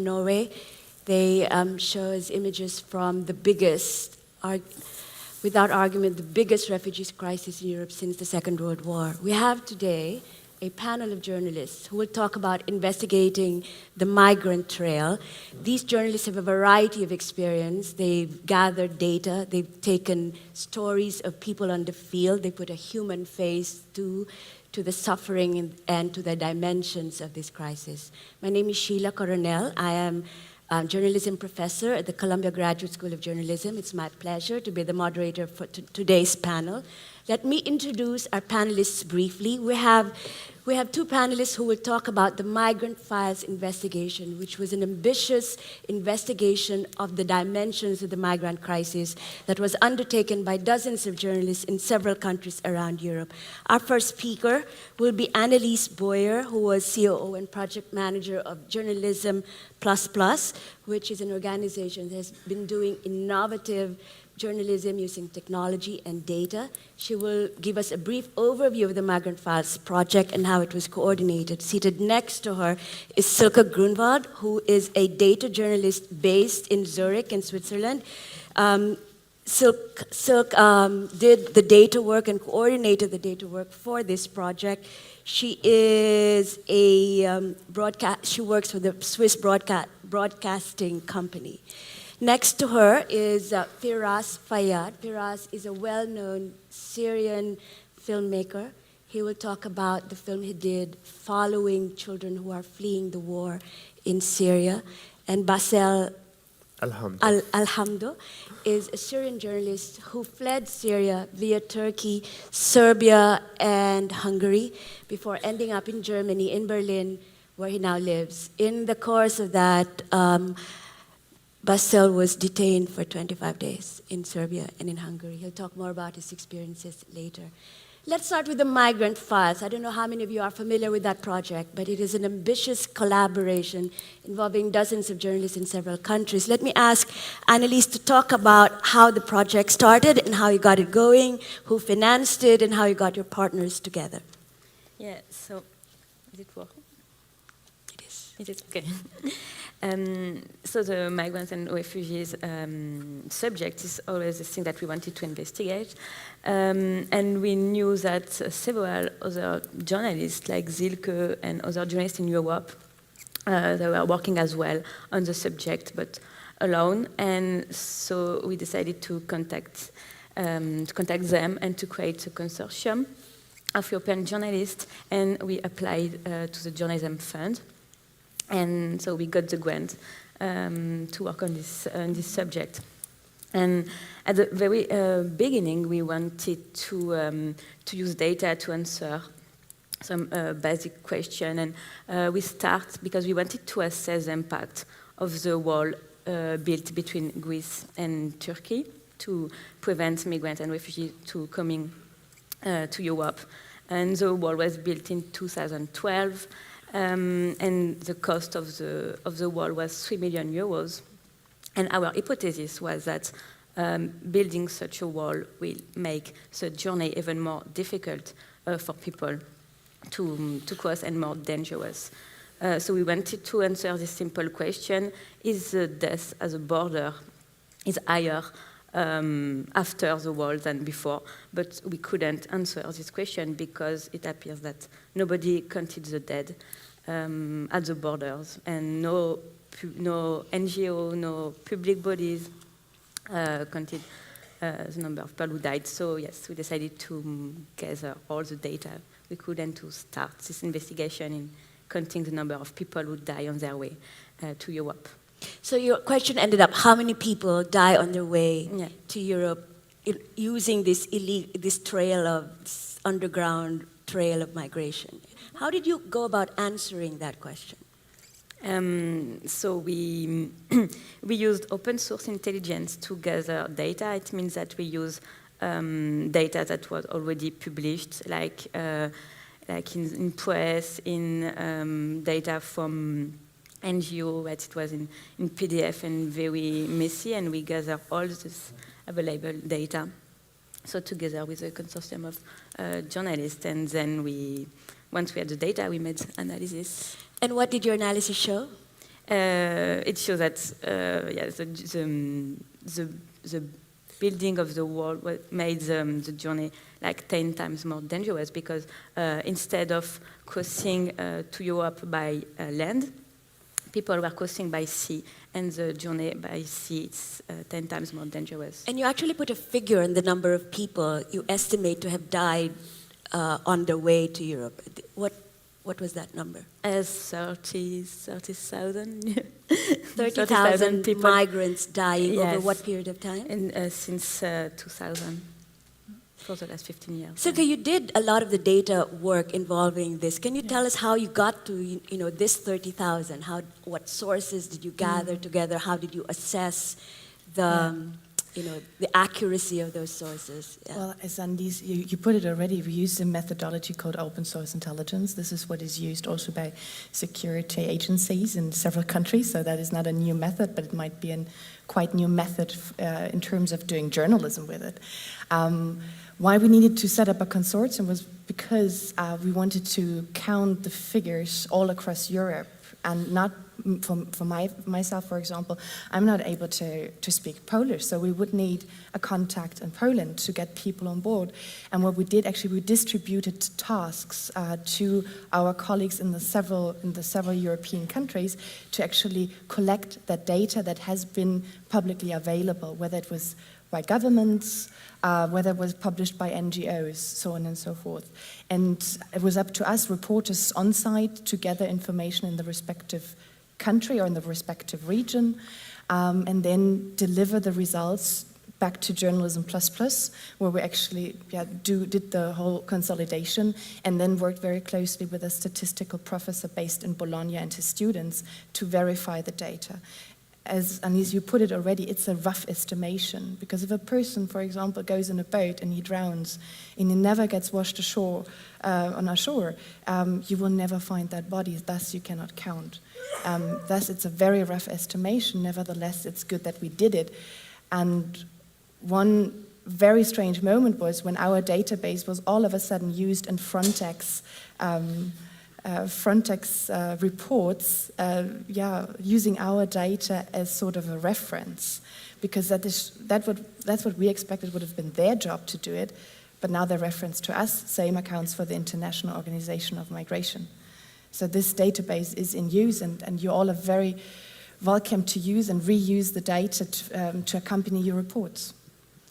Norway. They show us images from the biggest, without argument, the biggest refugees crisis in Europe since the Second World War. We have today a panel of journalists who will talk about investigating the migrant trail. These journalists have a variety of experience. They've gathered data. They've taken stories of people on the field. They put a human face to the suffering and to the dimensions of this crisis. My name is Sheila Coronel. I am a journalism professor at the Columbia Graduate School of Journalism. It's my pleasure to be the moderator for today's panel. Let me introduce our panelists briefly. We have two panelists who will talk about the Migrants Files investigation, which was an ambitious investigation of the dimensions of the migrant crisis that was undertaken by dozens of journalists in several countries around Europe. Our first speaker will be Anne-Lise Boyer, who was COO and project manager of Journalism++, which is an organization that has been doing innovative journalism using technology and data. She will give us a brief overview of the Migrant Files project and how it was coordinated. Seated next to her is Silke Grunwald, who is a data journalist based in Zurich in Switzerland. Silke did the data work and coordinated the data work for this project. She is she works for the Swiss broadcasting company. Next to her is Firas Fayyad. Firas is a well-known Syrian filmmaker. He will talk about the film he did following children who are fleeing the war in Syria. And Basel Alhamdo is a Syrian journalist who fled Syria via Turkey, Serbia, and Hungary before ending up in Germany, in Berlin, where he now lives. In the course of that, Basel was detained for 25 days in Serbia and in Hungary. He'll talk more about his experiences later. Let's start with the Migrant Files. I don't know how many of you are familiar with that project, but it is an ambitious collaboration involving dozens of journalists in several countries. Let me ask Anne-Lise to talk about how the project started and how you got it going, who financed it, and how you got your partners together. Yeah, so, is it working? It is. It is, okay. So the migrants and refugees subject is always a thing that we wanted to investigate. And we knew that several other journalists, like Silke and other journalists in Europe, they were working as well on the subject, but alone. And so we decided to contact them and to create a consortium of European journalists. And we applied to the Journalism Fund. And so we got the grant to work on this subject. And at the very beginning, we wanted to use data to answer some basic question. And we start because we wanted to assess the impact of the wall built between Greece and Turkey to prevent migrants and refugees to coming to Europe. And the wall was built in 2012. And the cost of the wall was 3 million euros. And our hypothesis was that building such a wall will make the journey even more difficult for people to cross and more dangerous. So we wanted to answer this simple question: is the death at the border is higher after the wall than before? But we couldn't answer this question because it appears that nobody counted the dead at the borders, and no NGO, no public bodies counted the number of people who died. So yes, we decided to gather all the data we could and to start this investigation in counting the number of people who die on their way to Europe. So your question ended up, how many people die on their way to Europe using this trail of this underground trail of migration? How did you go about answering that question? So we used open source intelligence to gather data. It means that we use data that was already published, like in press, in data from NGO, that it was in PDF and very messy, and we gather all this available data. So together with a consortium of journalists, and then once we had the data, we made analysis. And what did your analysis show? It shows that the building of the wall made the journey like 10 times more dangerous, because instead of crossing to Europe by land, people were crossing by sea, and the journey by sea is 10 times more dangerous. And you actually put a figure on the number of people you estimate to have died on their way to Europe. What was that number? 30,000. 30,000 people. Migrants dying Yes. over what period of time? And since 2000, for the last 15 years. Silke, you did a lot of the data work involving this. Can you tell us how you got to this 30,000? What sources did you gather together? How did you assess the accuracy of those sources? Yeah. Well, as Anne-Lise, you put it already, we use a methodology called open source intelligence. This is what is used also by security agencies in several countries, so that is not a new method, but it might be a quite new method in terms of doing journalism with it. Why we needed to set up a consortium was because we wanted to count the figures all across Europe, and not for myself, for example, I'm not able to speak Polish, so we would need a contact in Poland to get people on board. And what we did, actually, we distributed tasks to our colleagues in the several European countries to actually collect that data that has been publicly available, whether it was by governments, whether it was published by NGOs, so on and so forth. And it was up to us, reporters on site, to gather information in the respective country or in the respective region, and then deliver the results back to Journalism++, where we actually did the whole consolidation, and then worked very closely with a statistical professor based in Bologna and his students to verify the data. As Anne-Lise, you put it already, it's a rough estimation, because if a person, for example, goes in a boat and he drowns and he never gets washed ashore on our shore, you will never find that body, thus you cannot count. Thus it's a very rough estimation, nevertheless it's good that we did it. And one very strange moment was when our database was all of a sudden used in Frontex reports, using our data as sort of a reference, because that's what we expected would have been their job to do it, but now the reference to us, same accounts for the International Organization of Migration. So this database is in use, and you all are very welcome to use and reuse the data to accompany your reports.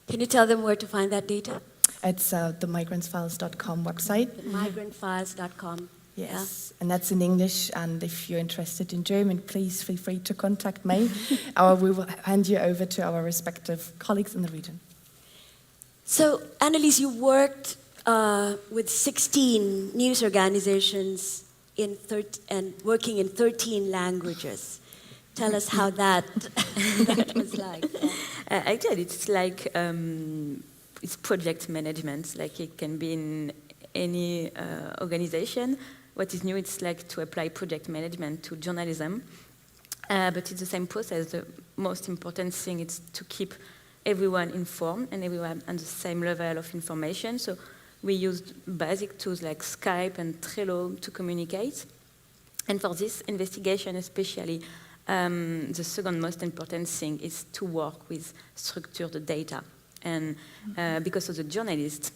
Can you tell them where to find that data? It's the migrantsfiles.com website. The migrantfiles.com. Yes, and that's in English, and if you're interested in German, please feel free to contact me, or we will hand you over to our respective colleagues in the region. So, Anne-Lise, you worked with 16 news organizations and working in 13 languages. Tell us how that was like. Actually, it's like it's project management. Like it can be in any organization. What is new, it's like to apply project management to journalism. But it's the same process. The most important thing is to keep everyone informed and everyone on the same level of information. So we used basic tools like Skype and Trello to communicate. And for this investigation especially, the second most important thing is to work with structured data. And because of the journalists,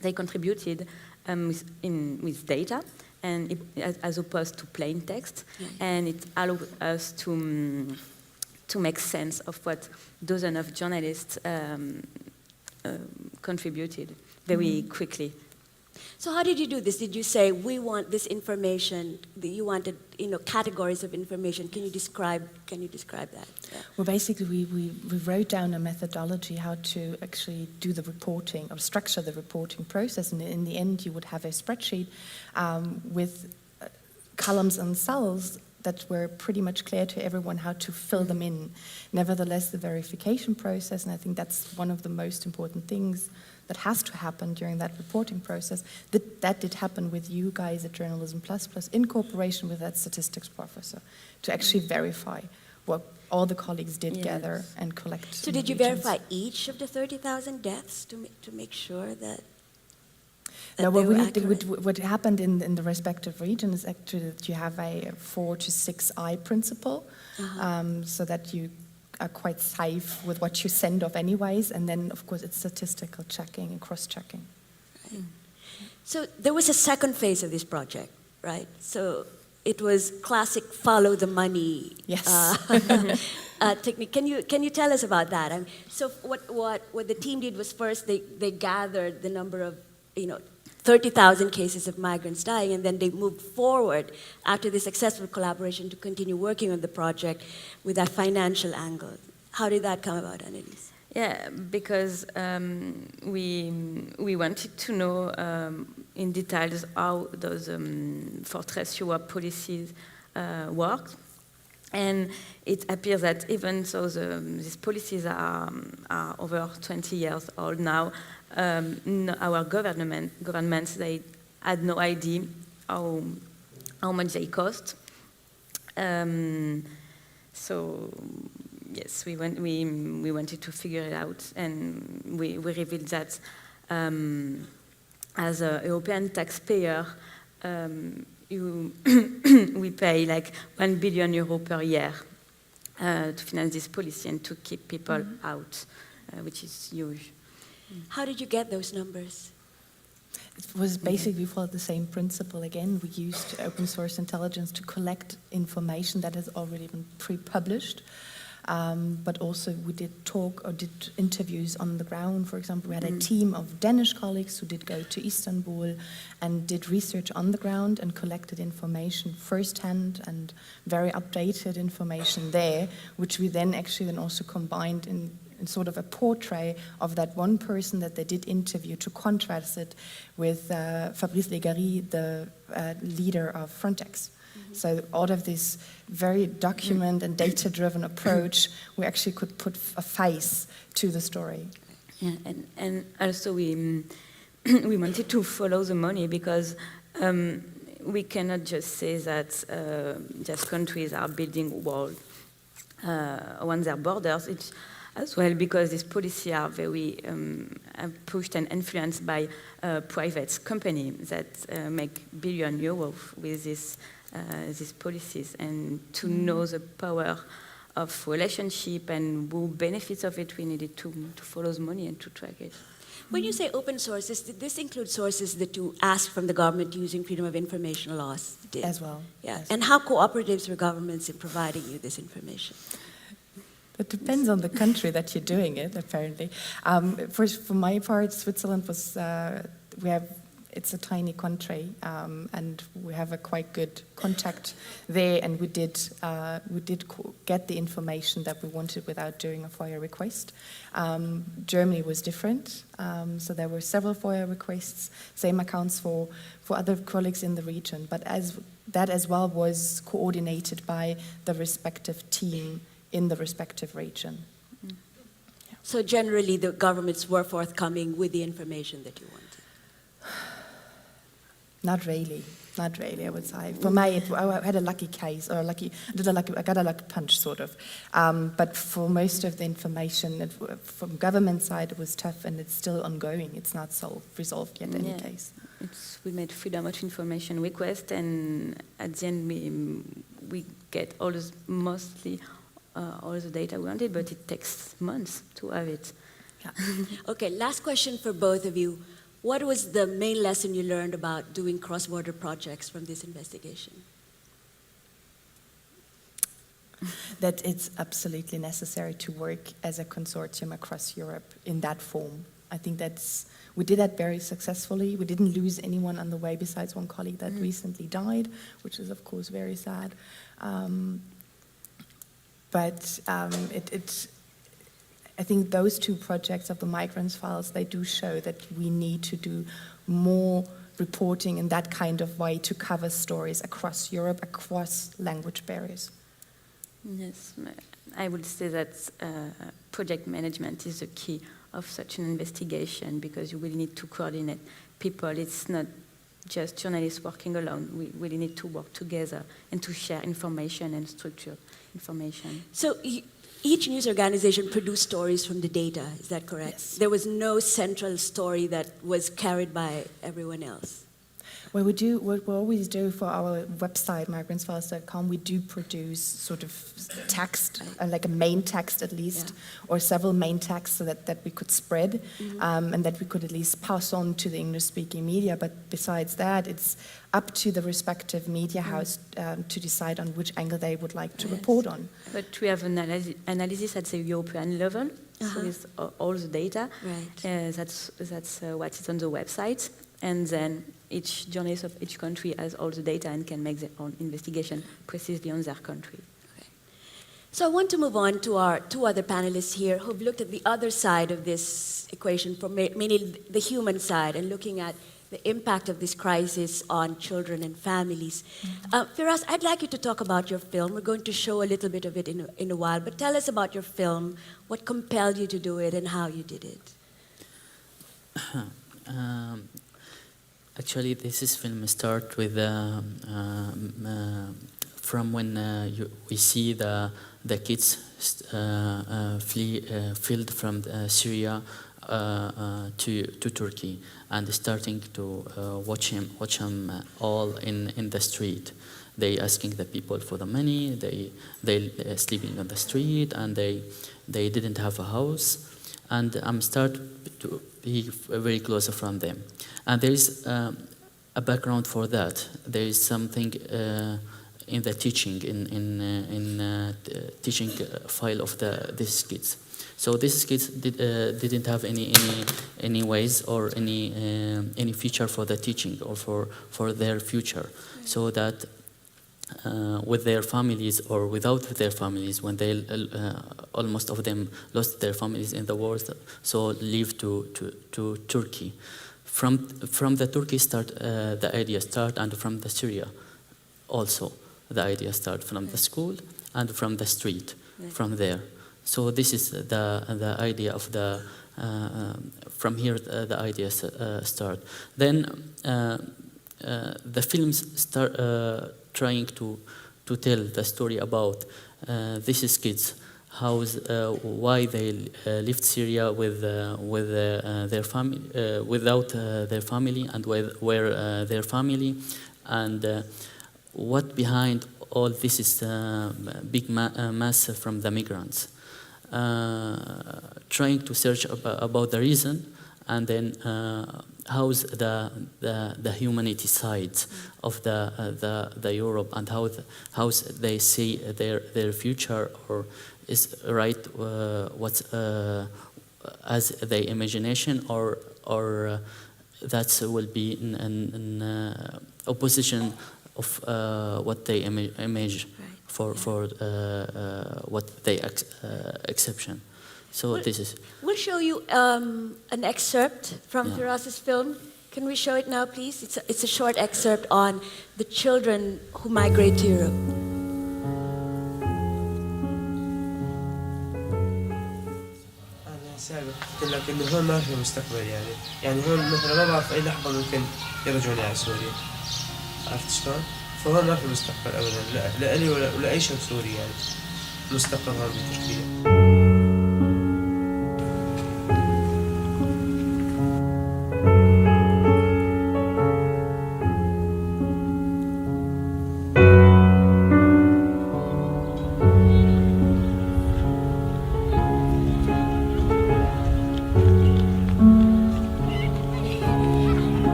they contributed with data, and as opposed to plain text, and it allowed us to make sense of what dozens of journalists contributed very quickly. So how did you do this? Did you say, we want this information, you wanted categories of information? Can you describe that? Yeah. Well, basically, we wrote down a methodology how to actually do the reporting or structure the reporting process. And in the end, you would have a spreadsheet with columns and cells that were pretty much clear to everyone how to fill them in. Nevertheless, the verification process, and I think that's one of the most important things that has to happen during that reporting process, that did happen with you guys at Journalism++ in cooperation with that statistics professor to actually verify what all the colleagues did gather and collect. So did you verify each of the 30,000 deaths to make sure that? No, they were well, accurate? what happened in the respective region is actually that you have a 4 to 6 eye principle, so that you are quite safe with what you send off anyways, and then of course it's statistical checking and cross-checking. Right. So there was a second phase of this project, right? So it was classic follow the money Yes. technique. Can you tell us about that? So what the team did was first they gathered the number of 30,000 cases of migrants dying, and then they moved forward after the successful collaboration to continue working on the project with that financial angle. How did that come about, Anne-Lise? Yeah, because we wanted to know in details how those Fortress Europe policies work. And it appears that even though these policies are over 20 years old now, our governments, they had no idea how much they cost. So yes, we wanted to figure it out, and we revealed that as a European taxpayer, we pay like €1 billion per year to finance this policy and to keep people out, which is huge. How did you get those numbers? It was basically for the same principle again. We used open source intelligence to collect information that has already been pre-published. But also we did interviews on the ground. For example, we had a team of Danish colleagues who did go to Istanbul and did research on the ground and collected information firsthand and very updated information there, which we then also combined in sort of a portrait of that one person that they did interview to contrast it with Fabrice Légaré, the leader of Frontex. So out of this very document and data-driven approach, we actually could put a face to the story. Yeah, and also we wanted to follow the money, because we cannot just say that just countries are building walls around their borders. It's as well because these policies are very pushed and influenced by private companies that make billion euros with these policies, and to know the power of relationship and who benefits of it, we needed to follow the money and to track it. When you say open sources, did this include sources that you asked from the government using freedom of information laws? As well. Yeah. As and how cooperative were governments in providing you this information? It depends on the country that you're doing it, apparently. For my part, Switzerland was, it's a tiny country, and we have a quite good contact there, and we did get the information that we wanted without doing a FOIA request. Germany was different, so there were several FOIA requests. Same accounts for other colleagues in the region, but that as well was coordinated by the respective team in the respective region. Yeah. So generally, the governments were forthcoming with the information that you wanted. Not really, I would say. For me, I had a lucky case, or I got a lucky punch, sort of. But for most of the information, from government side, it was tough, and it's still ongoing. It's not resolved yet in any case. We made freedom of information request, and at the end, we get mostly all the data we wanted, but it takes months to have it. Yeah. Okay, last question for both of you. What was the main lesson you learned about doing cross-border projects from this investigation? That it's absolutely necessary to work as a consortium across Europe in that form. I think we did that very successfully. We didn't lose anyone on the way besides one colleague that recently died, which is of course very sad. But I think those two projects of the Migrants Files, they do show that we need to do more reporting in that kind of way to cover stories across Europe, across language barriers. Yes, I would say that project management is the key of such an investigation, because you really need to coordinate people. It's not just journalists working alone. We really need to work together and to share information and structure information. So each news organization produced stories from the data, is that correct? Yes. There was no central story that was carried by everyone else? What we always do for our website, migrantsfiles.com, we do produce sort of text, like a main text at least, or several main texts so that we could spread, and that we could at least pass on to the English-speaking media. But besides that, it's up to the respective media house to decide on which angle they would like to report on. But we have an analysis at the European level, so with all the data. Right. That's what is on the website. And then each journalist of each country has all the data and can make their own investigation precisely on their country. Okay. So I want to move on to our two other panelists here who've looked at the other side of this equation, from mainly the human side, and looking at the impact of this crisis on children and families. Firas, I'd like you to talk about your film. We're going to show a little bit of it in a while, but tell us about your film, what compelled you to do it, and how you did it. Actually, this film starts with from when we see the kids fled from Syria to Turkey, and starting to watch them all in the street. They asking the people for the money. They sleeping on the street, and they didn't have a house. And I'm start to be very close from them. And there is a background for that. There is something in the teaching, in teaching file of these kids. So these kids didn't have any ways or any future for the teaching or for their future. So that with their families or without their families, when they almost of them lost their families in the war, so leave to Turkey. From the Turkey start, the idea start, and from the Syria also the idea start, from the school and from the street, from there. So this is the idea of the from here the ideas start. Then the films start trying to tell the story about these kids, why they left Syria with their family, without their family, and where their family, and what behind all this is big mass from the migrants. Trying to search about the reason, and then how's the humanity side of the Europe, and how they see their future, or is right what's as their imagination, or that will be in opposition of what they image for what they exception. So this is. We'll show you an excerpt from Firas's film. Can we show it now, please? It's a short excerpt on the children who migrate to Europe. قلت لك انه هون ما في مستقبل، يعني هون مثلا ما بعرف اي لحظه ممكن يرجعوني على سوريا، عرفت شلون؟ فهون ما في مستقبل ابدا، لا لي ولا اي شاب سوري، يعني مستقبل هون بتركيا.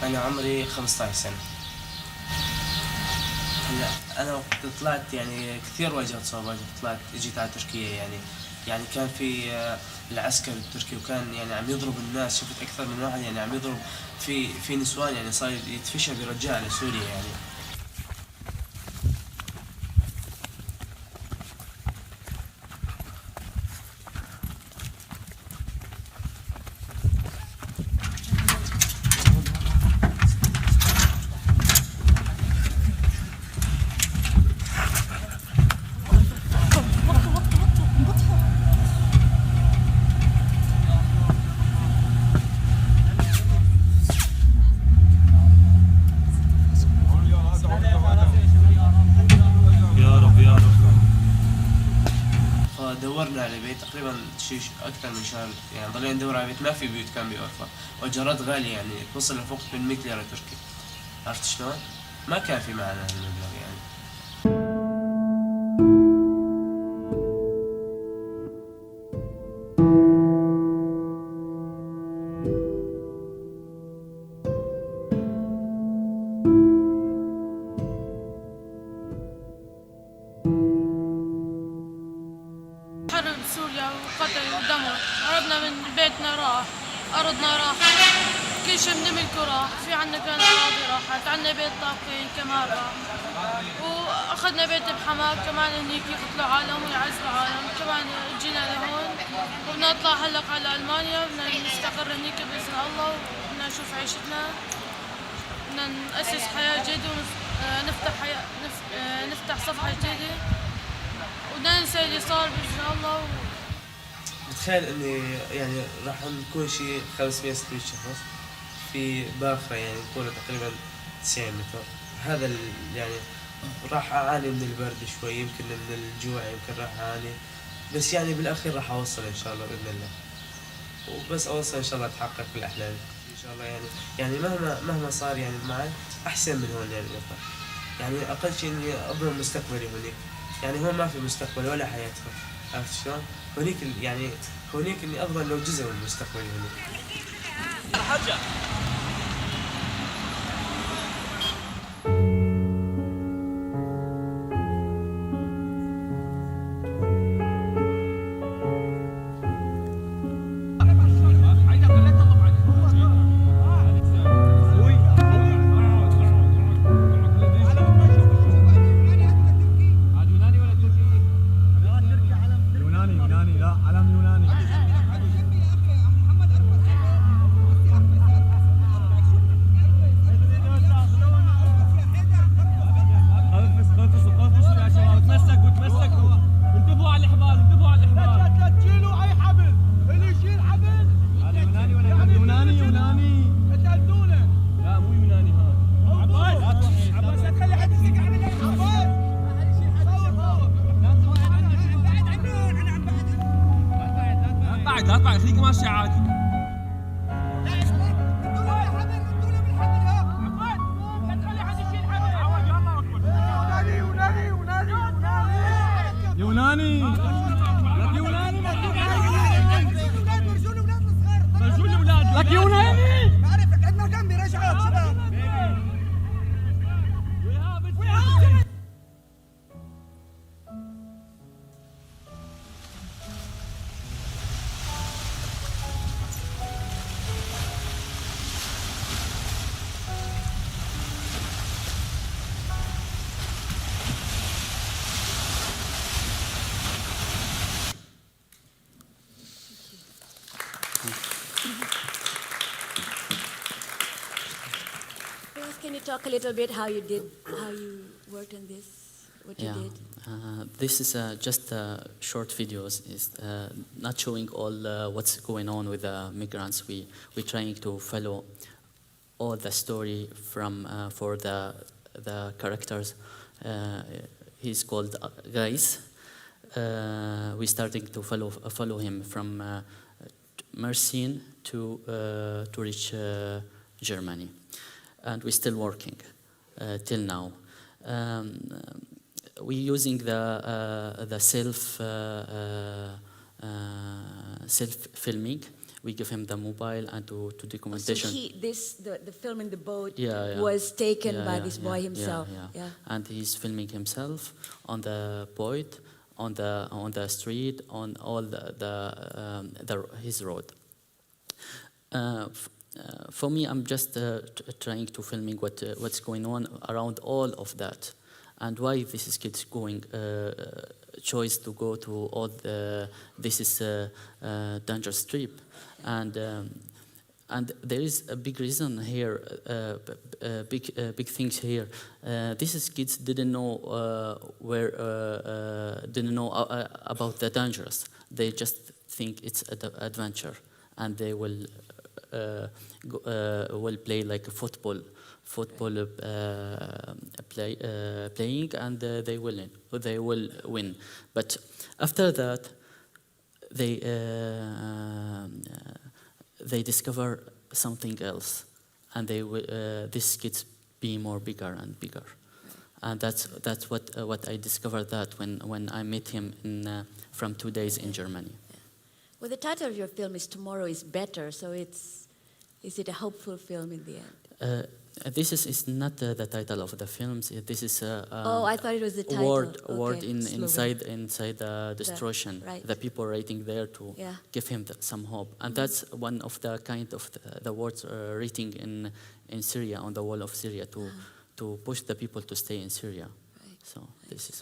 أنا عمري 15 سنة. هلا أنا وقت طلعت يعني كثير واجهت صعوبات، طلعت اجيت على تركيا، يعني كان في العسكر التركي، وكان يعني عم يضرب الناس، شفت أكثر من واحد يعني عم يضرب في نسوان، يعني صار يتفشى بيرجع لسوريا يعني. بيت تقريبا شيء اكثر من شهر، يعني ضلينا ندور على بيت، ما في بيوت كان بيوفر، وايجارات غاليه يعني توصل لفوق 800 ليره تركي. عرفت شلون؟ ما كان في معنا هالمبلغ يعني. حرب سوريا وقتل ودمر، هربنا من بيتنا راح، أرضنا راح، كل شيء بنملكه راح، في عنا كان أراضي راحت، عنا بيت طابقين كمان راح، وأخذنا بيت بحماة كمان هنيك يقتلوا عالم ويعزلوا عالم، كمان جينا لهون وبدنا نطلع هلق على ألمانيا، بدنا نستقر هنيك بإذن الله وبدنا نشوف عيشتنا، بدنا نأسس حياة جديدة ونفتح صفحة جديدة وبدنا ننسى اللي صار بإذن الله. بتخيل اني يعني راح نكون شيء 500 600 شخص في باخرة، يعني طولها تقريبا 90 متر. هذا يعني راح اعاني من البرد شوي، يمكن من الجوع، يمكن راح اعاني، بس يعني بالاخير راح اوصل ان شاء الله باذن الله، وبس اوصل ان شاء الله اتحقق في الاحلام ان شاء الله. يعني مهما صار يعني معي احسن من هون يعني بطل. يعني اقل شيء اني اضمن مستقبلي هناك، يعني هون ما في مستقبل ولا حياة. عرفت شلون؟ هونيك يعني هونيك اني اضمن لو جزء من مستقبلي هونيك. لا اطلع خليك ماشي عادي. يوناني لك يوناني بعرفك عندنا جنبي رجعات شباب. Can you talk a little bit how you worked on this, what you did? This is just short videos. It's not showing all what's going on with the migrants. We're trying to follow all the story from for the characters. He's called GIJC. We're starting to follow him from Mersin to reach Germany. And we're still working till now. We're using the self filming. We give him the mobile and to documentation. So the film in the boat was taken by this boy himself. Yeah. And he's filming himself on the boat, on the street, on all his road. For me, I'm just trying to filming what's going on around all of that, and why this is kids going choice to go to all this is dangerous trip, and there is a big reason here, big things here. This is kids didn't know about the dangers. They just think it's an adventure, and they will play like a football playing, and they will win. But after that, they discover something else, and this gets be more bigger and bigger, and that's what I discovered that when I met him from 2 days in Germany. Well, the title of your film is Tomorrow is Better, so is it a hopeful film in the end? This is not the title of the film. This is I thought it was the title. word Okay. inside the destruction. right. The people writing there to give him some hope, and that's one of the kind of the words written in Syria, on the wall of Syria, to push the people to stay in Syria. Right. So this is.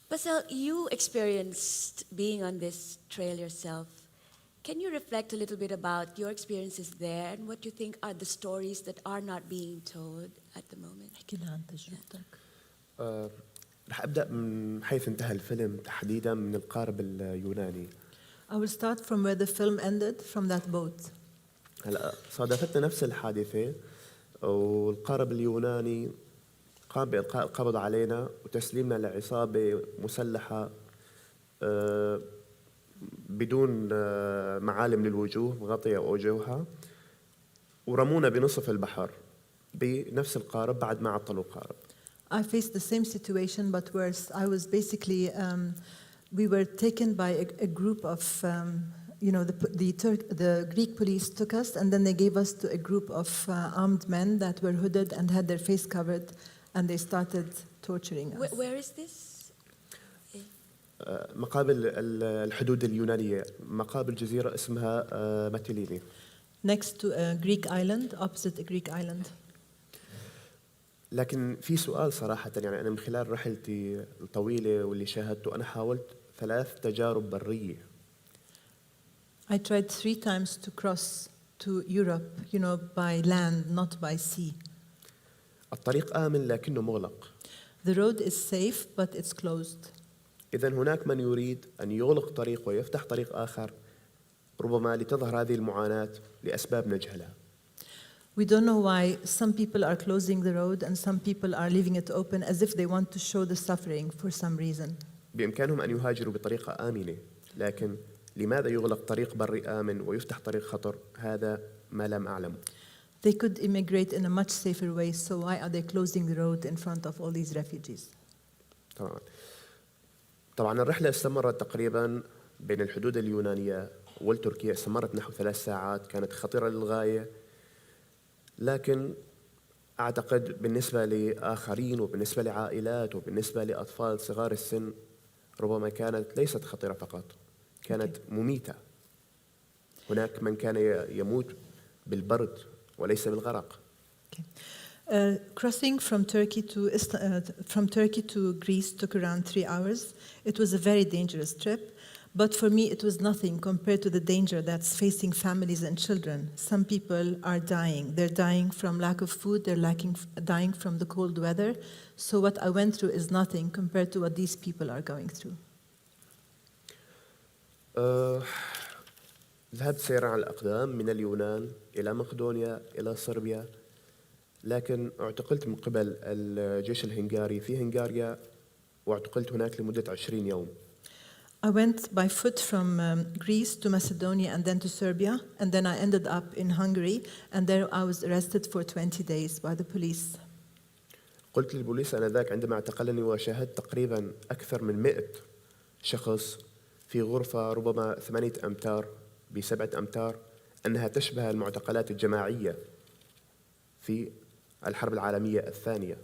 Basel, you experienced being on this trail yourself. Can you reflect a little bit about your experiences there and what you think are the stories that are not being told at the moment? احكي لنا عن تجربتك. رح أبدأ من حيث انتهى الفيلم تحديدا من القارب اليوناني. I will start from where the film ended, from that boat. هلا صادفتنا نفس الحادثة، والقارب اليوناني قام بإلقاء القبض علينا وتسليمنا لعصابة مسلحة بدون معالم للوجوه، مغطية وجوهها، ورمونا بنصف البحر بنفس القارب بعد ما عطلوا القارب. I faced the same situation, but worse. I was basically, we were taken by a group of, the Greek police took us, and then they gave us to a group of armed men that were hooded and had their face covered, and they started torturing us. Where is this? مقابل الحدود اليونانية، مقابل جزيرة اسمها ماتيليني. Next to a Greek island, opposite a Greek island. لكن في سؤال صراحة، يعني أنا من خلال رحلتي الطويلة واللي شاهدته، أنا حاولت 3 تجارب برية. I tried 3 times to cross to Europe, by land, not by sea. الطريق آمن لكنه مغلق. The road is safe, but it's closed. إذن هناك من يريد أن يغلق طريق ويفتح طريق آخر، ربما لتظهر هذه المعاناة لأسباب نجهلها. We don't know why some people are closing the road and some people are leaving it open as if they want to show the suffering for some reason. بإمكانهم أن يهاجروا بطريقة آمنة، لكن لماذا يغلق طريق بري آمن ويفتح طريق خطر؟ هذا ما لم أعلم. They could immigrate in a much safer way, so why are they closing the road in front of all these refugees? طبعا الرحلة استمرت تقريبا بين الحدود اليونانية والتركية، استمرت نحو 3 ساعات، كانت خطيرة للغاية، لكن أعتقد بالنسبة لآخرين وبالنسبة لعائلات وبالنسبة لأطفال صغار السن ربما كانت ليست خطيرة فقط، كانت مميتة. هناك من كان يموت بالبرد وليس بالغرق. Crossing from Turkey to Greece took around 3 hours. It was a very dangerous trip, but for me it was nothing compared to the danger that's facing families and children. Some people are dying. They're dying from lack of food. They're dying from the cold weather. So what I went through is nothing compared to what these people are going through. ذهبت سيرا على الأقدام من اليونان إلى مقدونيا إلى صربيا، لكن اعتقلت من قبل الجيش الهنغاري في هنغاريا، واعتقلت هناك لمدة 20 يوم. I went by foot from Greece to Macedonia and then to Serbia, and then I ended up in Hungary, and there I was arrested for 20 days by the police. قلت للبوليس آنذاك عندما اعتقلني وشاهدت تقريبا أكثر من 100 شخص في غرفة ربما 8 أمتار ب7 أمتار أنها تشبه المعتقلات الجماعية في الحرب العالمية الثانية.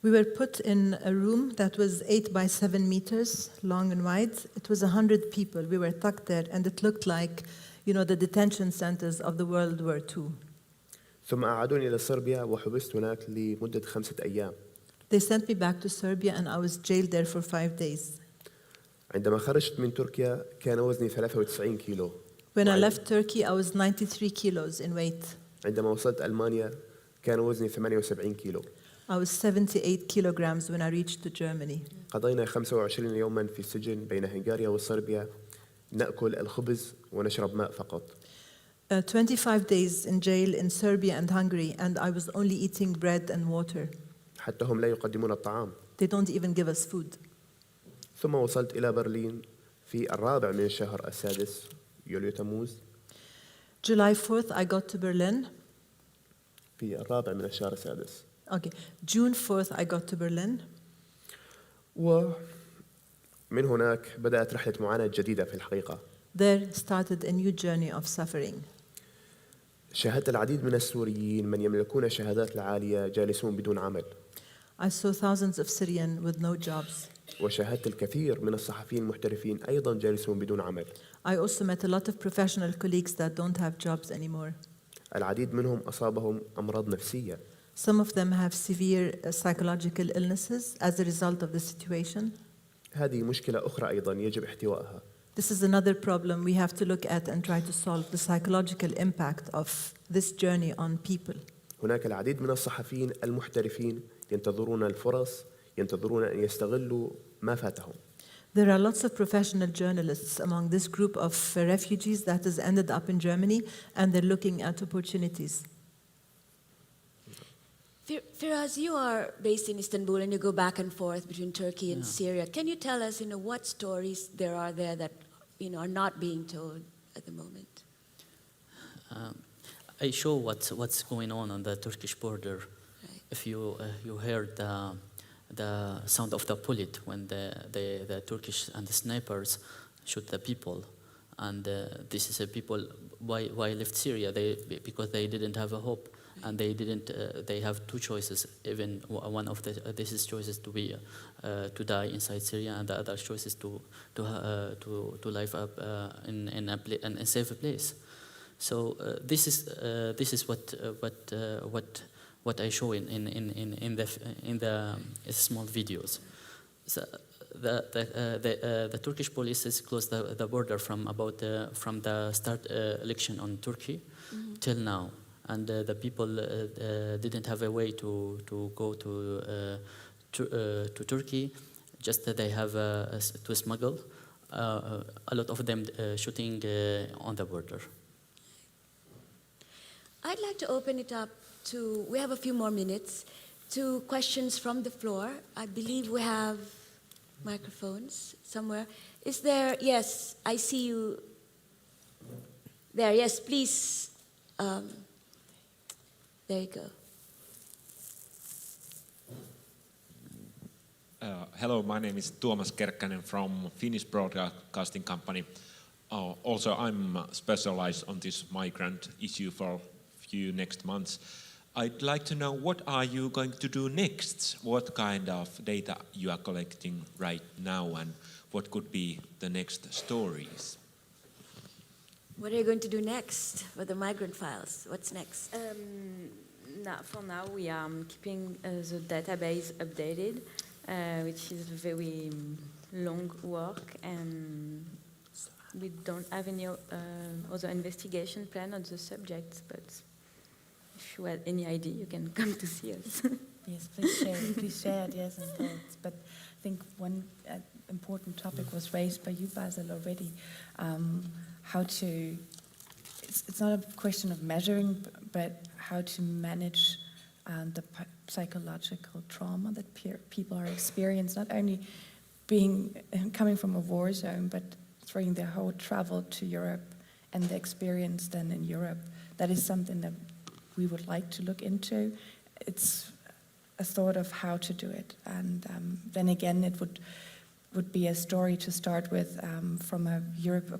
We were put in a room that was 8 by 7 meters long and wide. It was 100 people. We were tucked there, and it looked like, the detention centers of the World War II. ثم أعادوني إلى صربيا وحبست هناك لمدة 5 أيام. They sent me back to Serbia, and I was jailed there for 5 days. عندما خرجت من تركيا كان وزني 93 كيلو. When I left Turkey, I was 93 kilos in weight. عندما وصلت ألمانيا كان وزني 78 كيلو. I was 78 kilograms when I reached to Germany. قضينا 25 يوما في السجن بين هنغاريا وصربيا، نأكل الخبز ونشرب ماء فقط. 25 days in jail in Serbia and Hungary, and I was only eating bread and water. حتى هم لا يقدمون الطعام. They don't even give us food. ثم وصلت إلى برلين في الرابع من الشهر السادس يوليو تموز. July 4th, I got to Berlin. في الرابع من الشهر السادس. Okay, June 4th, I got to Berlin. ومن هناك بدأت رحلة معاناة جديدة في الحقيقة. There started a new journey of suffering. شاهدت العديد من السوريين من يملكون الشهادات العالية جالسون بدون عمل. I saw thousands of Syrians with no jobs. وشاهدت الكثير من الصحفيين المحترفين أيضا جالسون بدون عمل. I also met a lot of professional colleagues that don't have jobs anymore. العديد منهم أصابهم أمراض نفسية. Some of them have severe psychological illnesses as a result of the situation. هذه مشكلة أخرى أيضا يجب احتوائها. This is another problem we have to look at and try to solve, the psychological impact of this journey on people. هناك العديد من الصحفيين المحترفين ينتظرون الفرص، ينتظرون أن يستغلوا ما فاتهم. There are lots of professional journalists among this group of refugees that has ended up in Germany, and they're looking at opportunities. Firaz, you are based in Istanbul and you go back and forth between Turkey and Syria. Can you tell us, what stories there are there that, are not being told at the moment? I show what's going on the Turkish border. Right. If you heard the sound of the bullet when the Turkish and the snipers shoot the people, and this is a people why left Syria because they didn't have a hope. And they didn't. They have two choices. Even one of this is choices to be to die inside Syria, and the other choice is to live up in a safe place. So this is what I show in the small videos. So the Turkish police has closed the border from the start election on Turkey till now. And the people didn't have a way to go to Turkey. Just that they have to smuggle. A lot of them shooting on the border. I'd like to open it up to, we have a few more minutes, to questions from the floor. I believe we have microphones somewhere. Is there, yes, I see you there. Yes, please. There you go. Hello, my name is Tuomas Kerkkänen from Finnish Broadcasting Company. Also, I'm specialized on this migrant issue for a few next months. I'd like to know, what are you going to do next? What kind of data you are collecting right now, and what could be the next stories? What are you going to do next for the Migrant Files? What's next? For now, we are keeping the database updated, which is very long work, and we don't have any other investigation plan on the subject, but if you have any idea, you can come to see us. Yes, please share ideas and thoughts. But I think one important topic was raised by you, Basil, already. How to, it's not a question of measuring, but how to manage the psychological trauma that people are experiencing, not only coming from a war zone, but through their whole travel to Europe and the experience then in Europe. That is something that we would like to look into. It's a thought of how to do it. And then again, it would be a story to start with from a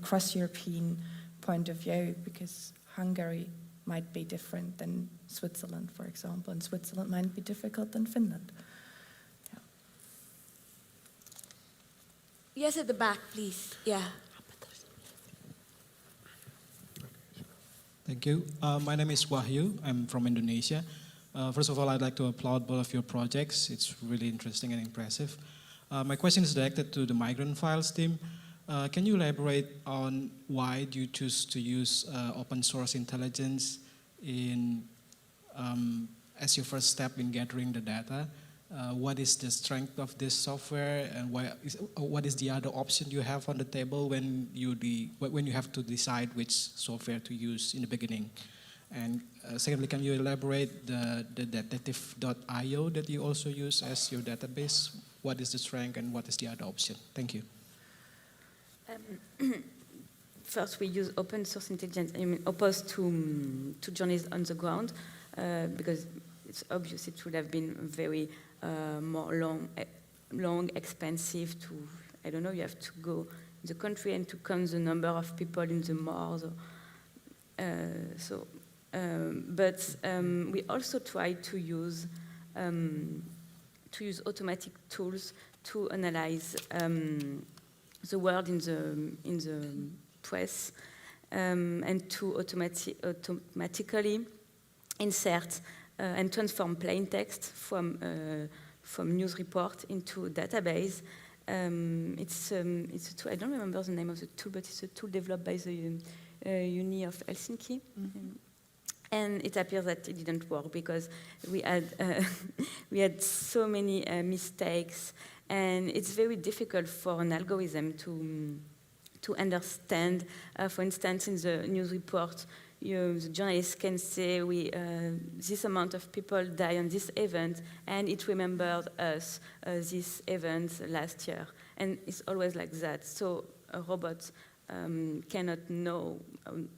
cross-European point of view, because Hungary might be different than Switzerland, for example, and Switzerland might be difficult than Finland. Yeah. Yes, at the back, please. Yeah. Thank you. My name is Wahyu. I'm from Indonesia. First of all, I'd like to applaud both of your projects. It's really interesting and impressive. My question is directed to the Migrant Files team. Can you elaborate on why do you choose to use open source intelligence as your first step in gathering the data? What is the strength of this software, and what is the other option you have on the table when you have to decide which software to use in the beginning? And secondly, can you elaborate the detective.io that you also use as your database? What is the strength and what is the other option? Thank you. First, we use open source intelligence, opposed to journalism on the ground, because it's obvious it would have been very more long, expensive to, I don't know, you have to go in the country and to count the number of people in the malls. But we also try to use automatic tools to analyze the word in the press, and to automatically insert and transform plain text from news report into a database. It's a tool, I don't remember the name of the tool, but it's a tool developed by the Uni of Helsinki. Mm-hmm. And it appears that it didn't work because we had so many mistakes, and it's very difficult for an algorithm to understand. For instance, in the news report, the journalist can say this amount of people die on this event, and it remembered us this event last year, and it's always like that. So a robot cannot know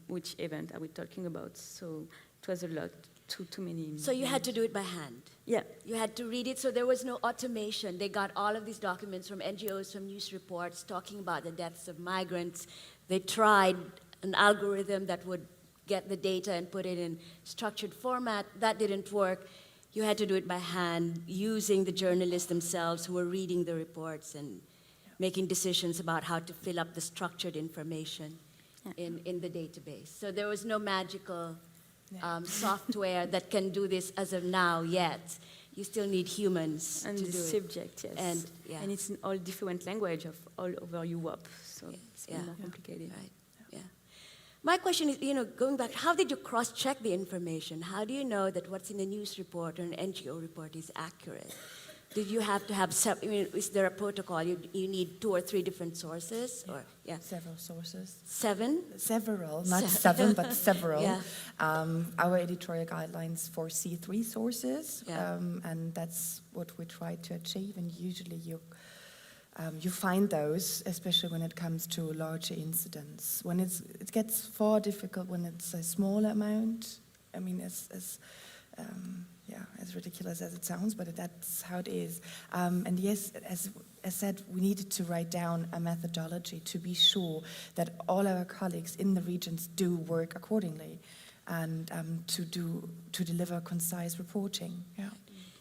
which event are we talking about. So it was a lot, too many. So you had to do it by hand? Yeah. You had to read it, so there was no automation. They got all of these documents from NGOs, from news reports, talking about the deaths of migrants. They tried an algorithm that would get the data and put it in structured format. That didn't work. You had to do it by hand, using the journalists themselves who were reading the reports and making decisions about how to fill up the structured information in the database. So there was no magical software that can do this as of now yet. You still need humans and to the do subject, it. yes. And it's in all different language of all over Europe, so it's more complicated. Right. Yeah. My question is, going back, how did you cross-check the information? How do you know that what's in a news report or an NGO report is accurate? Did you have to have, is there a protocol? You need 2 or 3 different sources? Or Several sources. 7? Several, not 7, but several. Yeah. Our editorial guidelines foresee 3 sources, Yeah. and that's what we try to achieve. And usually you find those, especially when it comes to larger incidents. When it gets far difficult when it's a small amount. I mean, as ridiculous as it sounds, but that's how it is. And yes, as said, we needed to write down a methodology to be sure that all our colleagues in the regions do work accordingly, and to deliver concise reporting. Yeah.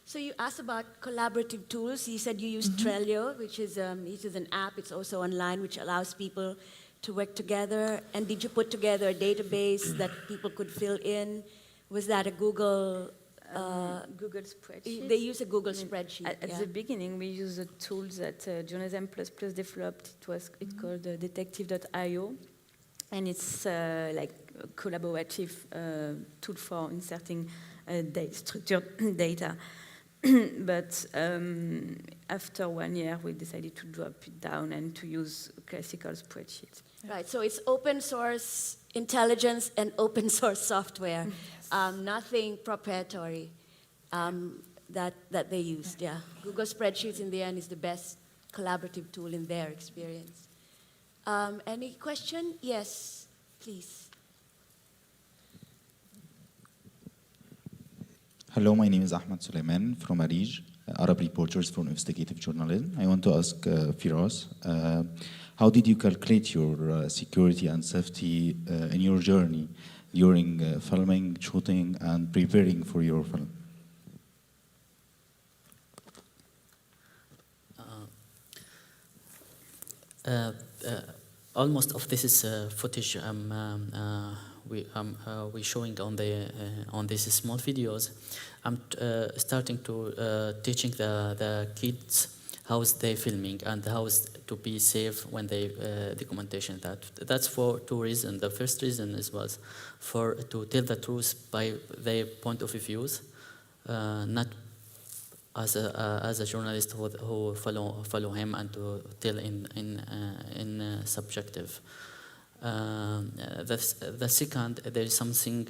So you asked about collaborative tools. You said you use Trello, which is an app. It's also online, which allows people to work together. And did you put together a database that people could fill in? Was that a Google spreadsheet? They use a Google spreadsheet. At the beginning, we used a tool that Journalism++ developed. It's called detective.io, and it's like a collaborative tool for inserting structured data. But after 1 year, we decided to drop it down and to use classical spreadsheets. Right, so it's open source intelligence and open source software. Nothing proprietary that they used, Google Spreadsheets in the end is the best collaborative tool in their experience. Any question? Yes, please. Hello, my name is Ahmed Suleiman from Arij, Arab Reporters for Investigative Journalism. I want to ask Firas, how did you calculate your security and safety in your journey during filming, shooting, and preparing for your film? Almost of this is footage we're showing on these small videos. I'm starting to teaching the kids how's they filming and how's to be safe when they documentation that. That's for 2 reasons. The first reason was to tell the truth by their point of views, not as a journalist who follow him and to tell in subjective. The second, there is something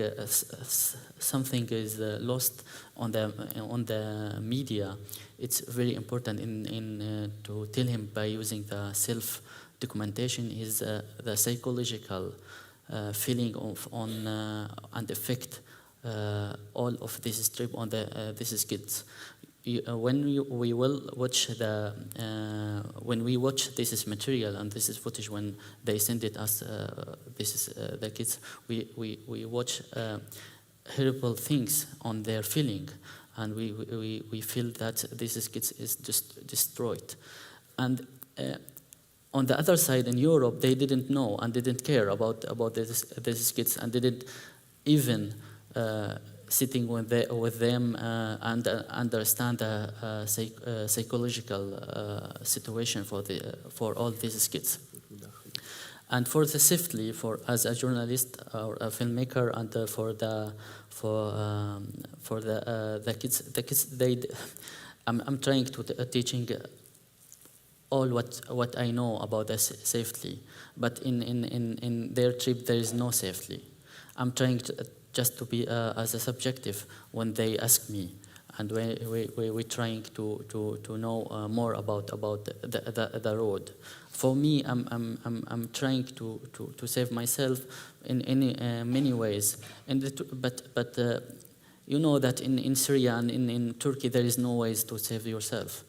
is lost on the media. It's very important in to tell him by using the self documentation is the psychological feeling of and effect all of this strip on these kids. When we will watch when we watch this material and this is footage when they send it us, this is the kids, we watch horrible things on their feeling, and we feel that this kids is just destroyed. And on the other side, in Europe, they didn't know and didn't care about these kids, and didn't even sitting with them and understand the psychological situation for all these kids. And for the safety, as a journalist or a filmmaker, and for the kids, I'm trying to teaching all what I know about the safety, but in their trip there is no safety. I'm trying just to be as a subjective when they ask me, and we're trying to know more about the road. For me, I'm trying to save myself in many ways, but you know that in Syria and in Turkey there is no ways to save yourself.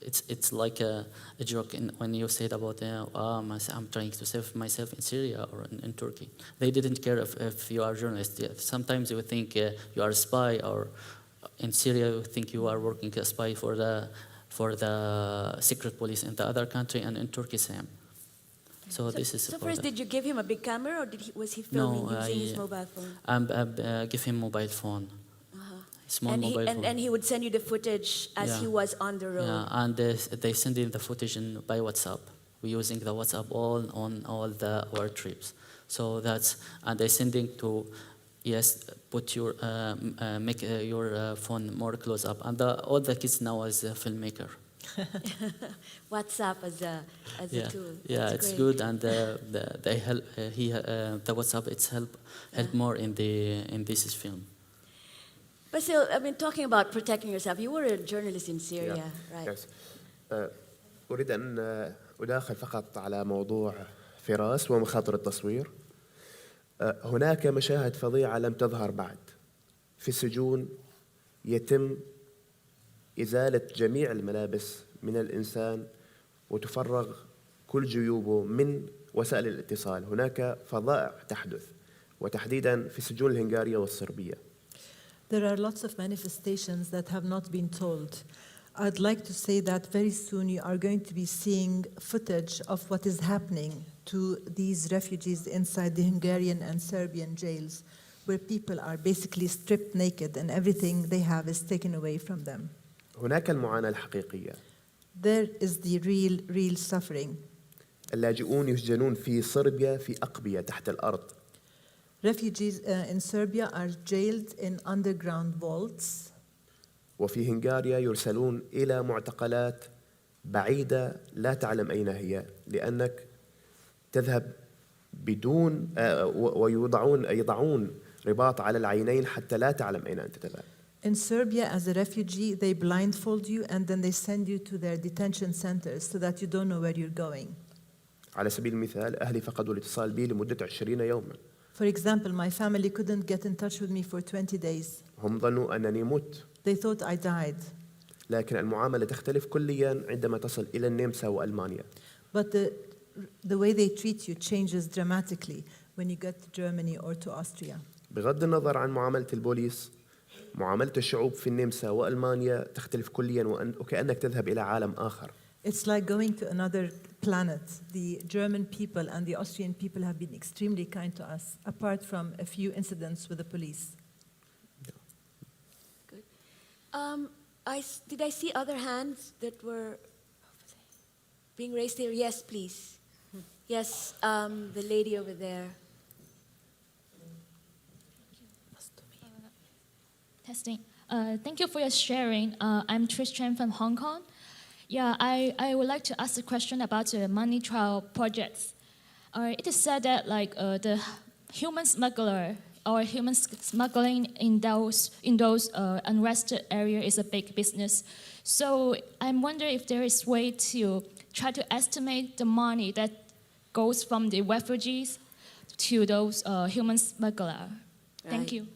It's like a joke when you said about I'm trying to save myself in Syria or in Turkey. They didn't care if you are a journalist. Sometimes you think you are a spy, or in Syria you think you are working as a spy for the secret police in the other country, and in Turkey same. So this is. So first, did you give him a big camera, or was he filming using his mobile phone? I give him mobile phone. Small mobile phone. And he would send you the footage as he was on the road. Yeah, and they send in the footage by WhatsApp. We're using the WhatsApp on all our trips. So and they sending to, put your make your phone more close up. And all the kids now is a filmmaker. WhatsApp as a tool. Yeah, That's it's great. good, and they help. The WhatsApp it's help more in this film. But still, I mean, talking about protecting yourself, you were a journalist in Syria, right? Yes. أريد أن أداخل فقط على موضوع فراس ومخاطر التصوير. هناك مشاهد فظيعة لم تظهر بعد. في السجون يتم إزالة جميع الملابس من الإنسان وتفرغ كل جيوبه من وسائل الاتصال. هناك فظائع تحدث، وتحديداً في السجون الهنغارية والصربية. There are lots of manifestations that have not been told. I'd like to say that very soon you are going to be seeing footage of what is happening to these refugees inside the Hungarian and Serbian jails, where people are basically stripped naked and everything they have is taken away from them. هناك المعاناة الحقيقية. There is the real suffering. اللاجئون يسجنون في صربيا في أقبية تحت الأرض. Refugees in Serbia are jailed in underground vaults. وفي هنغاريا يرسلون إلى معتقلات بعيدة لا تعلم أين هي، لأنك تذهب بدون يضعون رباط على العينين حتى لا تعلم أين أنت تذهب. In Serbia, as a refugee, they blindfold you and then they send you to their detention centers so that you don't know where you're going. على سبيل المثال أهلي فقدوا الاتصال بي لمدة 20 يوما. For example, my family couldn't get in touch with me for 20 days. هم ظنوا أنني مت. They thought I died. لكن المعاملة تختلف كليا عندما تصل إلى النمسا وألمانيا. But the way they treat you changes dramatically when you get to Germany or to Austria. بغض النظر عن معاملة البوليس، معاملة الشعوب في النمسا وألمانيا تختلف كليا وكأنك تذهب إلى عالم آخر. It's like going to another planet. The German people and the Austrian people have been extremely kind to us, apart from a few incidents with the police. Good. Did I see other hands that were being raised here? Yes, please. Yes, the lady over there. Testing. Thank you for your sharing. I'm Tristan from Hong Kong. Yeah, I would like to ask a question about the money trial projects. It is said that the human smuggler or human smuggling in those unrested areas is a big business. So I'm wondering if there is way to try to estimate the money that goes from the refugees to those human smugglers? Thank Right. you.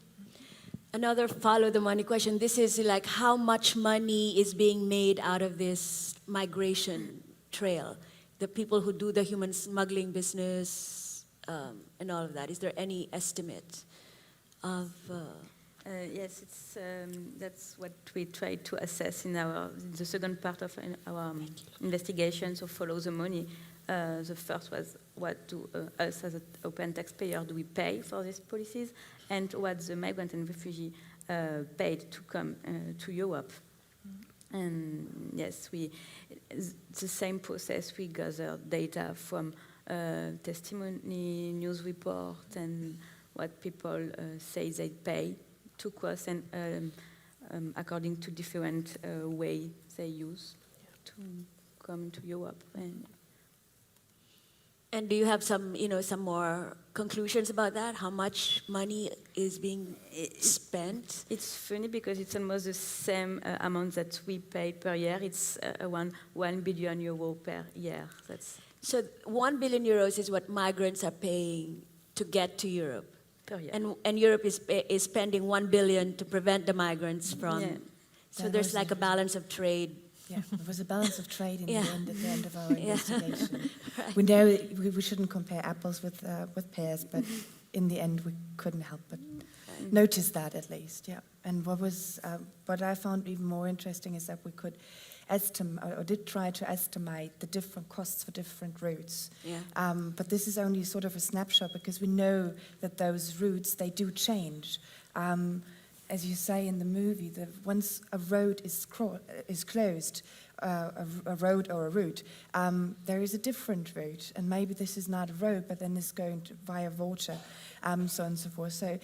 Another follow the money question. This is like how much money is being made out of this migration trail? The people who do the human smuggling business and all of that. Is there any estimate of? Yes, that's what we try to assess in the second part of our investigation. So follow the money. The first was what do us as an open taxpayer do we pay for these policies, and what the migrant and refugee paid to come to Europe. And yes, it's the same process. We gather data from testimony, news report, and what people say they pay to cross, and according to different way they use to come to Europe. And do you have some more conclusions about that? How much money is being spent? It's funny because it's almost the same amount that we pay per year. It's around €1 billion per year. So 1 billion euros is what migrants are paying to get to Europe. Per year. And Europe is spending 1 billion to prevent the migrants from. Yeah. So there's like a balance of trade. Yeah, there was a balance of trade in Yeah. at the end of our investigation. Right. We know we shouldn't compare apples with pears, but in the end we couldn't help but notice that at least. Yeah, and what I found even more interesting is that we could estimate or did try to estimate the different costs for different routes. Yeah. But this is only sort of a snapshot because we know that those routes they do change. As you say in the movie, once a road is closed, a road or a route, there is a different route, and maybe this is not a road, but then it's going via water, so on and so forth. So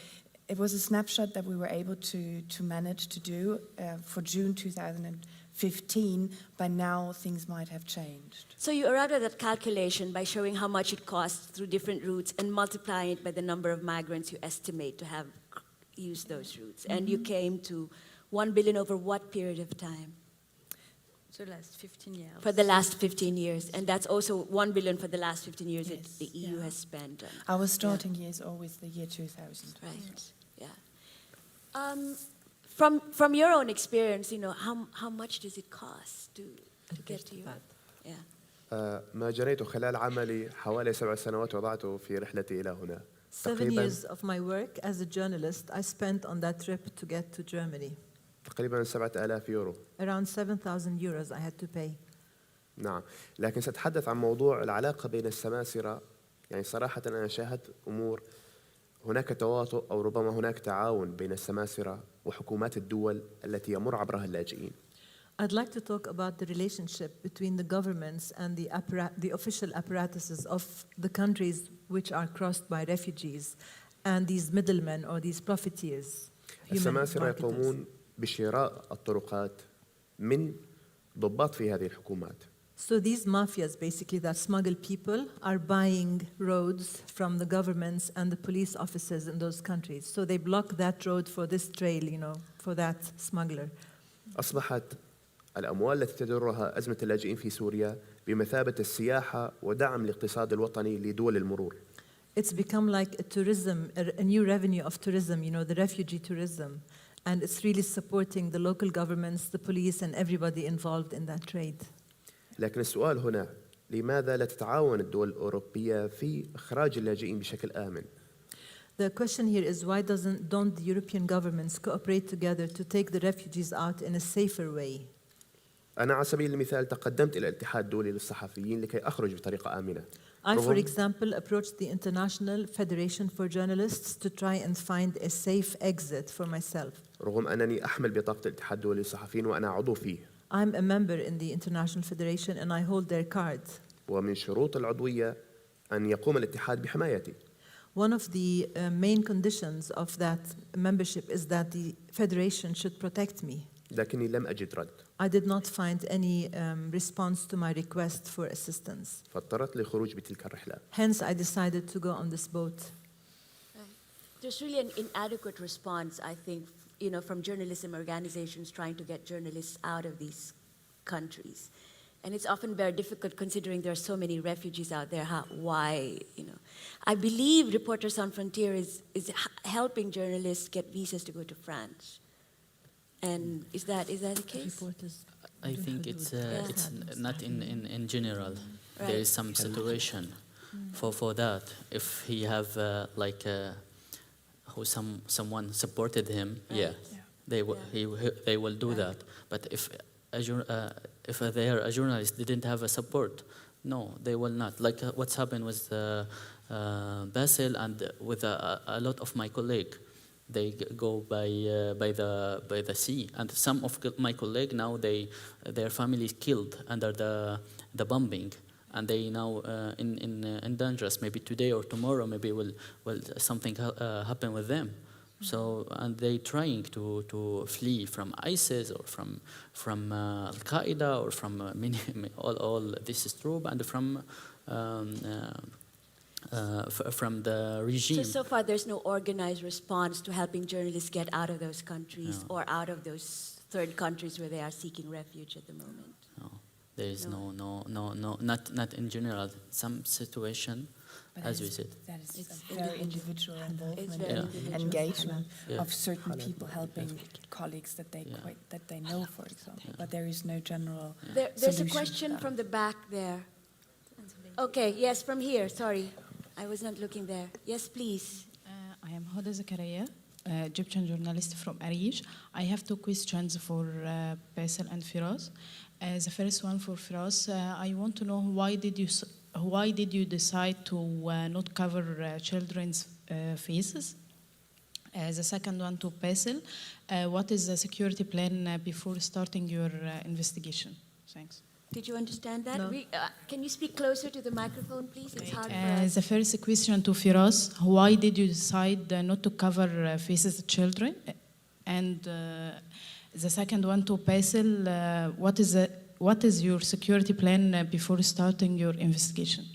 it was a snapshot that we were able to manage to do for June 2015. By now, things might have changed. So you arrived at that calculation by showing how much it costs through different routes and multiplying it by the number of migrants you estimate to have used those routes. And you came to 1 billion over what period of time? The last 15 years. For the last 15 years. And that's also 1 billion for the last 15 years that Yes, the EU has spent. Our starting year is always the year 2000. Right, yeah. From your own experience, how much does it cost to get to Europe? Yeah. ما جنيته خلال عملي حوالي 7 سنوات وضعته في رحلتي إلى هنا. 7 years of my work as a journalist I spent on that trip to get to Germany. تقريبا 7,000 يورو. Around 7,000 euros I had to pay. نعم، لكن سأتحدث عن موضوع العلاقة بين السماسرة. يعني صراحة أنا شاهدت أمور هناك تواطؤ أو ربما هناك تعاون بين السماسرة وحكومات الدول التي يمر عبرها اللاجئين. I'd like to talk about the relationship between the governments and the official apparatuses of the countries which are crossed by refugees and these middlemen or these profiteers. السماسرة يقومون بشراء الطرقات من ضباط في هذه الحكومات. So these mafias basically that smuggle people are buying roads from the governments and the police officers in those countries. So they block that road for this trail, for that smuggler. أصبحت الأموال التي تدرها أزمة اللاجئين في سوريا بمثابة السياحة ودعم الاقتصاد الوطني لدول المرور. It's become like a tourism, a new revenue of tourism, the refugee tourism. And it's really supporting the local governments, the police, and everybody involved in that trade. لكن السؤال هنا لماذا لا تتعاون الدول الأوروبية في إخراج اللاجئين بشكل آمن؟ The question here is why don't the European governments cooperate together to take the refugees out in a safer way? أنا على سبيل المثال تقدمت إلى الاتحاد الدولي للصحفيين لكي أخرج بطريقة آمنة. I, for example, approached the International Federation for Journalists to try and find a safe exit for myself. رغم أنني أحمل بطاقة الاتحاد الدولي للصحفيين وأنا عضو فيه. I'm a member in the International Federation and I hold their card. ومن شروط العضوية أن يقوم الاتحاد بحمايتي. One of the main conditions of that membership is that the federation should protect me. لكني لم أجد رد. I did not find any response to my request for assistance. فاضطرت للخروج بتلك الرحلة. Hence, I decided to go on this boat. There's really an inadequate response, I think, from journalism organizations trying to get journalists out of these countries. And it's often very difficult considering there are so many refugees out there. Why, I believe Reporters Sans Frontières is helping journalists get visas to go to France. And is that the case? I think it's not in general. Right. There is some situation for that. If he have someone supported him, Right. they will do that. But if they are a journalist didn't have a support, no, they will not. Like what's happened with Basil and with a lot of my colleagues. They go by the sea, and some of my colleagues now their families killed under the bombing, and they now in dangerous. Maybe today or tomorrow, maybe will something happen with them. So and they trying to flee from ISIS or from Al Qaeda or from all this is true, and from the regime. So far, there's no organized response to helping journalists get out of those countries or out of those third countries where they are seeking refuge at the moment. No, there is no, not in general. Some situation, But as we said. That is a very individual involvement very and individual. engagement Yeah. of certain people helping colleagues that they know, for example. But there is no general There's a solution to question that. from the back there. Okay, yes, from here. Sorry, I was not looking there. Yes, please. I am Hoda Zakaria, Egyptian journalist from Arij. I have two questions for Basil and Firas. The first one for Firas, I want to know why did you decide to not cover children's faces? The second one to Basil, what is the security plan before starting your investigation? Thanks. Did you understand that? No. Can you speak closer to the microphone, please? It's hard for us. The first question to Firas, why did you decide not to cover faces of children? And the second one to Basil, what is your security plan before starting your investigation?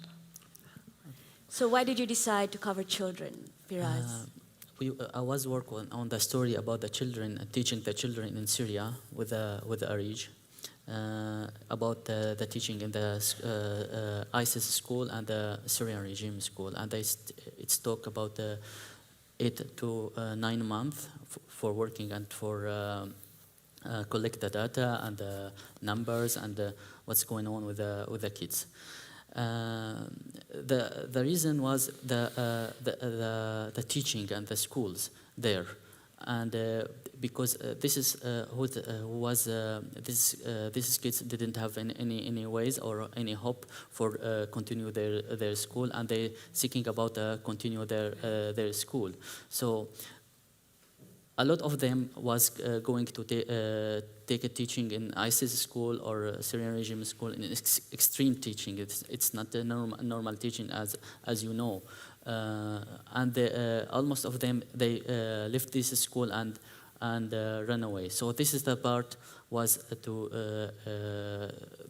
So why did you decide to cover children, Firas? I was working on the story about the children, teaching the children in Syria with Arij. About the teaching in the ISIS school and the Syrian regime school, and it's talk about 8 to 9 months for working and for collect the data and the numbers and what's going on with the kids. The reason was the teaching and the schools there. And because these kids didn't have any ways or any hope for continue their school, and they seeking about continue their school. So a lot of them was going to take a teaching in ISIS school or Syrian regime school in extreme teaching. It's not a normal teaching as you know. And almost of them they left this school and run away. So this is the part was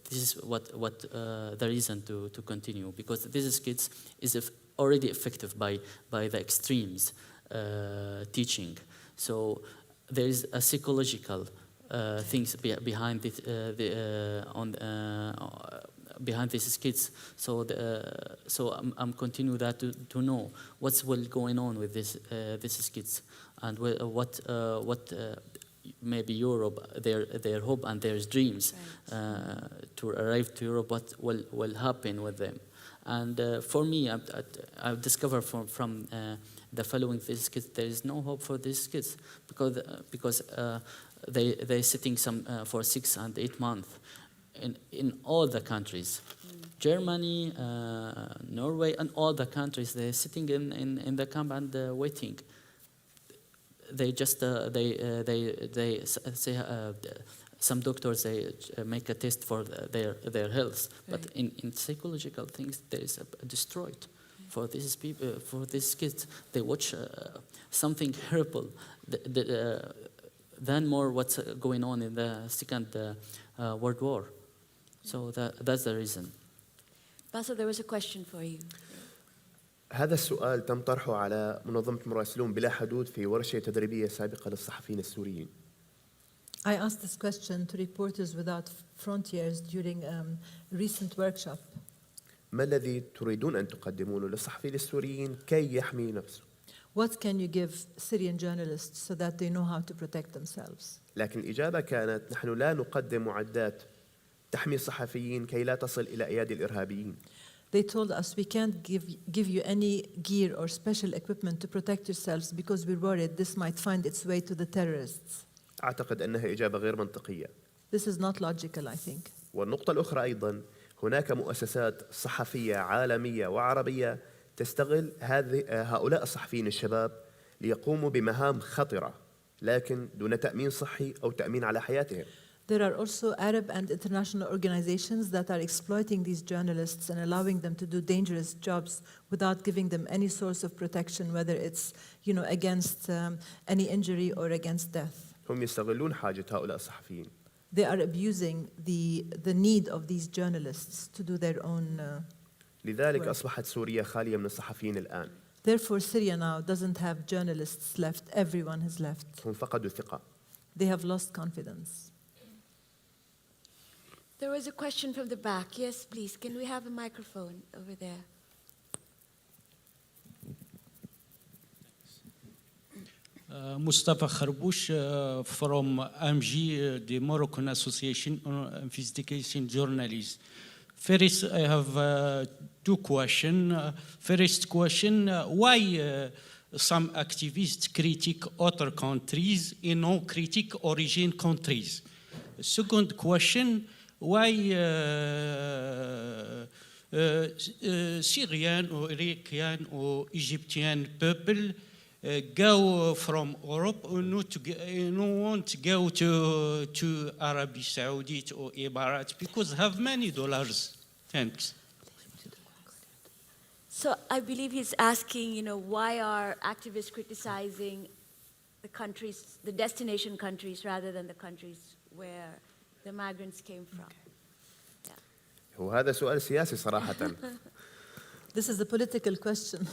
this is what the reason to continue, because these kids is already affected by the extremes teaching. So there is a psychological things behind it behind these kids. So I'm continue that to know what's going on with these kids, and what maybe Europe, their hope and their dreams to arrive to Europe, what will happen with them. And for me, I've discovered from the following these kids, there is no hope for these kids because they're sitting for 6 and 8 months. In all the countries, Germany, Norway, and all the countries, they're sitting in the camp and waiting. They just they say some doctors they make a test for their health, but in psychological things there is a destroyed for these people, for these kids. They watch something horrible. Than more what's going on in the Second World War. So that's the reason. Basil, there was a question for you. هذا السؤال تم طرحه على منظمة مراسلون بلا حدود في ورشة تدريبية سابقة للصحفيين السوريين. I asked this question to Reporters Without Frontiers during a recent workshop. ما الذي تريدون أن تقدمونه للصحفيين السوريين كي يحمي نفسه؟ What can you give Syrian journalists so that they know how to protect themselves? لكن الإجابة كانت نحن لا نقدم معدات تحمي الصحفيين كي لا تصل إلى أيادي الإرهابيين. They told us we can't give you any gear or special equipment to protect yourselves because we're worried this might find its way to the terrorists. أعتقد أنها إجابة غير منطقية. This is not logical, I think. والنقطة الأخرى أيضاً هناك مؤسسات صحفية عالمية وعربية تستغل هؤلاء الصحفيين الشباب ليقوموا بمهام خطرة لكن دون تأمين صحي أو تأمين على حياتهم. There are also Arab and international organizations that are exploiting these journalists and allowing them to do dangerous jobs without giving them any source of protection, whether it's, against any injury or against death. هم يستغلون حاجة هؤلاء الصحفيين. They are abusing the need of these journalists to do their own لذلك work. أصبحت سوريا خالية من الصحفيين الآن. Therefore, Syria now doesn't have journalists left. Everyone has left. هم فقدوا الثقة. They have lost confidence. There was a question from the back. Yes, please. Can we have a microphone over there? Mustafa Kharbouch from AMG, the Moroccan Association on Investigation Journalists. First, I have two questions. First question, why some activists critique other countries and no critique origin countries? Second question, why Syrian or Iraqi or Egyptian people go from Europe or not want to go to Arabia Saudi or Emirates because have many dollars. Thanks. So I believe he's asking, why are activists criticizing the countries, the destination countries, rather than the countries where the migrants came from? وهذا سؤال سياسي صراحة. This is a political question.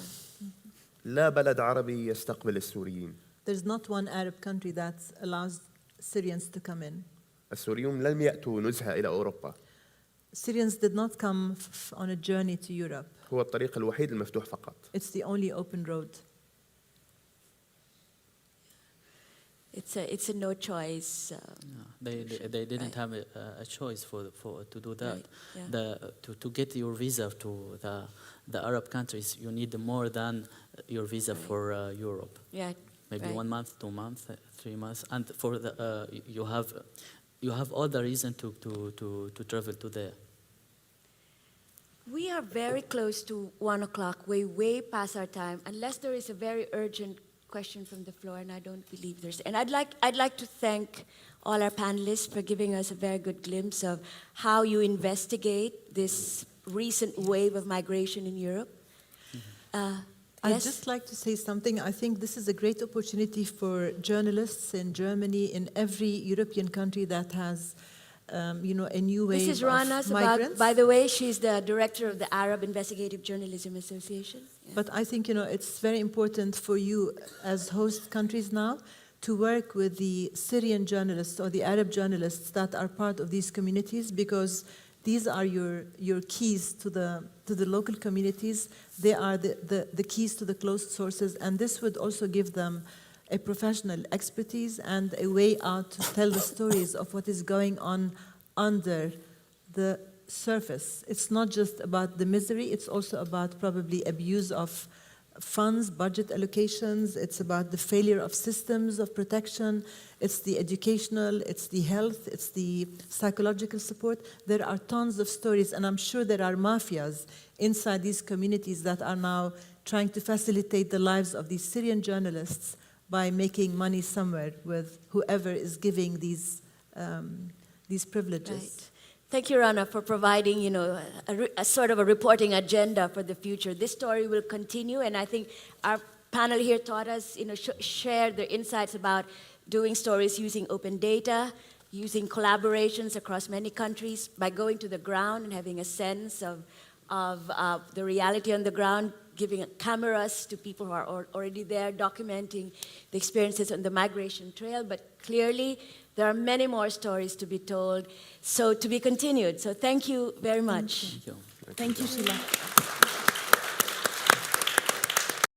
لا بلد عربي يستقبل السوريين. There's not one Arab country that allows Syrians to come in. السوريون لم يأتوا نزهة إلى أوروبا. Syrians did not come on a journey to Europe. هو الطريق الوحيد المفتوح فقط. It's the only open road. It's a no choice. They didn't have a choice for to do that. Right, yeah. To get your visa to the Arab countries, you need more than your visa for Europe. Yeah, maybe right. 1 month, 2 months, 3 months, and for the you have all the reason to travel to there. We are very close to 1 o'clock, way past our time, unless there is a very urgent question from the floor, and I don't believe there's. And I'd like to thank all our panelists for giving us a very good glimpse of how you investigate this recent wave of migration in Europe. I'd Yes? just like to say something. I think this is a great opportunity for journalists in Germany, in every European country that has, a new wave This is of Rana migrants. Sabag. By the way, she's the director of the Arab Investigative Journalism Association. Yeah. But I think, it's very important for you as host countries now to work with the Syrian journalists or the Arab journalists that are part of these communities, because these are your keys to the local communities. They are the keys to the closed sources, and this would also give them a professional expertise and a way out to tell the stories of what is going on under the surface. It's not just about the misery, it's also about probably abuse of funds, budget allocations, it's about the failure of systems of protection, it's the educational, it's the health, it's the psychological support. There are tons of stories, and I'm sure there are mafias inside these communities that are now trying to facilitate the lives of these Syrian journalists by making money somewhere with whoever is giving these privileges. Right. Thank you, Rana, for providing, a sort of a reporting agenda for the future. This story will continue, and I think our panel here taught us, shared their insights about doing stories using open data, using collaborations across many countries, by going to the ground and having a sense of the reality on the ground, giving cameras to people who are already there, documenting the experiences on the migration trail. But clearly, There are many more stories to be told, so to be continued. So thank you very much. Thank you. Thank you, Sheila.